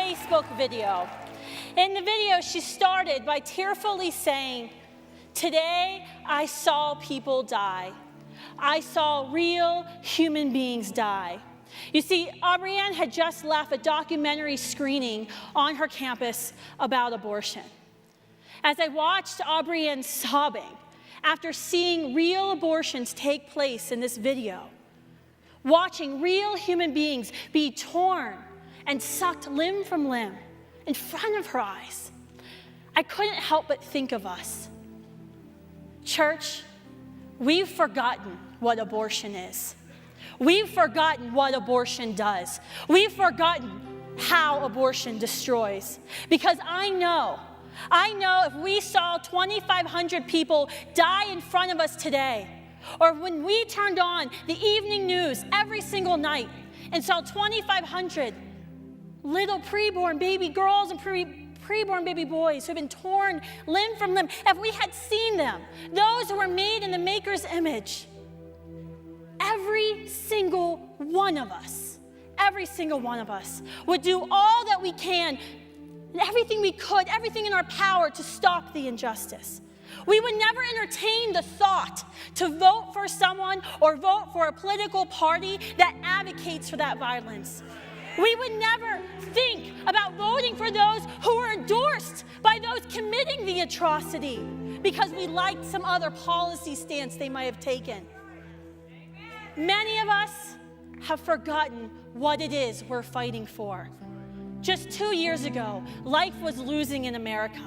Facebook video. In the video, she started by tearfully saying, "Today, I saw people die. I saw real human beings die." You see, Aubrianne had just left a documentary screening on her campus about abortion. As I watched Aubrianne sobbing after seeing real abortions take place in this video, watching real human beings be torn and sucked limb from limb in front of her eyes, I couldn't help but think of us. Church, we've forgotten what abortion is. We've forgotten what abortion does. We've forgotten how abortion destroys. Because I know if we saw 2,500 people die in front of us today, or when we turned on the evening news every single night and saw 2,500 little preborn baby girls and preborn baby boys who have been torn limb from limb, if we had seen them, those who were made in the Maker's image, every single one of us would do all that we can, and everything we could, everything in our power to stop the injustice. We would never entertain the thought to vote for someone or vote for a political party that advocates for that violence. We would never think about voting for those who were endorsed by those committing the atrocity because we liked some other policy stance they might have taken. Many of us have forgotten what it is we're fighting for. Just 2 years ago, life was losing in America.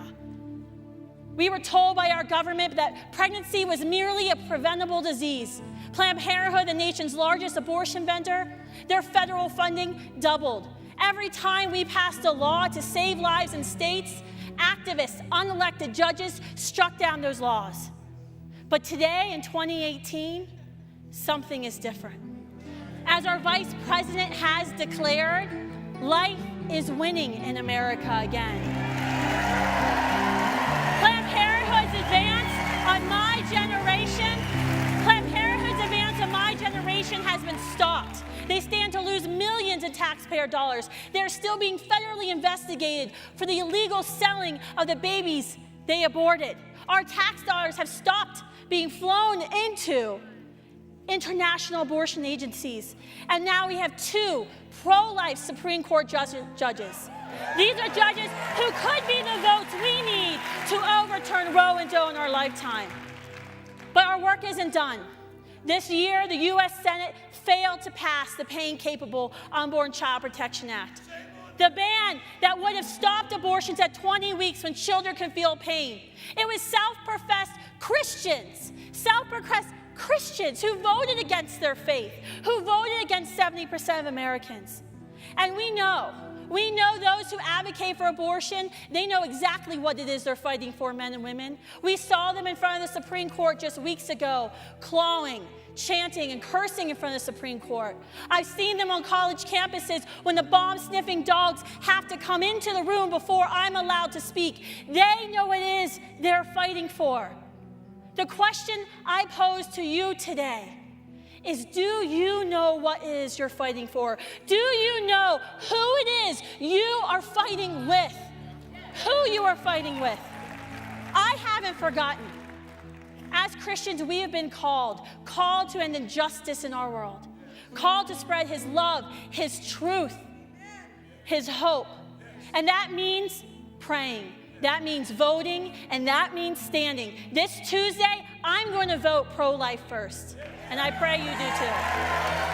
We were told by our government that pregnancy was merely a preventable disease. Planned Parenthood, the nation's largest abortion vendor, their federal funding doubled. Every time we passed a law to save lives in states, activists, unelected judges struck down those laws. But today, in 2018, something is different. As our vice president has declared, life is winning in America again. Planned Parenthood's advance on my generation has been stopped. They stand to lose millions in taxpayer dollars. They're still being federally investigated for the illegal selling of the babies they aborted. Our tax dollars have stopped being flown into international abortion agencies. And now we have 2 pro-life Supreme Court judges. These are judges who could be the votes we need to overturn Roe and Doe in our lifetime. But our work isn't done. This year, the U.S. Senate failed to pass the Pain-Capable Unborn Child Protection Act. The ban that would have stopped abortions at 20 weeks when children can feel pain. It was self-professed Christians who voted against their faith, who voted against 70% of Americans. And we know those who advocate for abortion, they know exactly what it is they're fighting for, men and women. We saw them in front of the Supreme Court just weeks ago, clawing, chanting, and cursing in front of the Supreme Court. I've seen them on college campuses when the bomb-sniffing dogs have to come into the room before I'm allowed to speak. They know what it is they're fighting for. The question I pose to you today is, do you know what it is you're fighting for? Do you know who it is you are fighting with? Who you are fighting with? I haven't forgotten. As Christians, we have been called to end injustice in our world, called to spread His love, His truth, His hope. And that means praying. That means voting, and that means standing. This Tuesday, I'm going to vote pro-life first, and I pray you do too.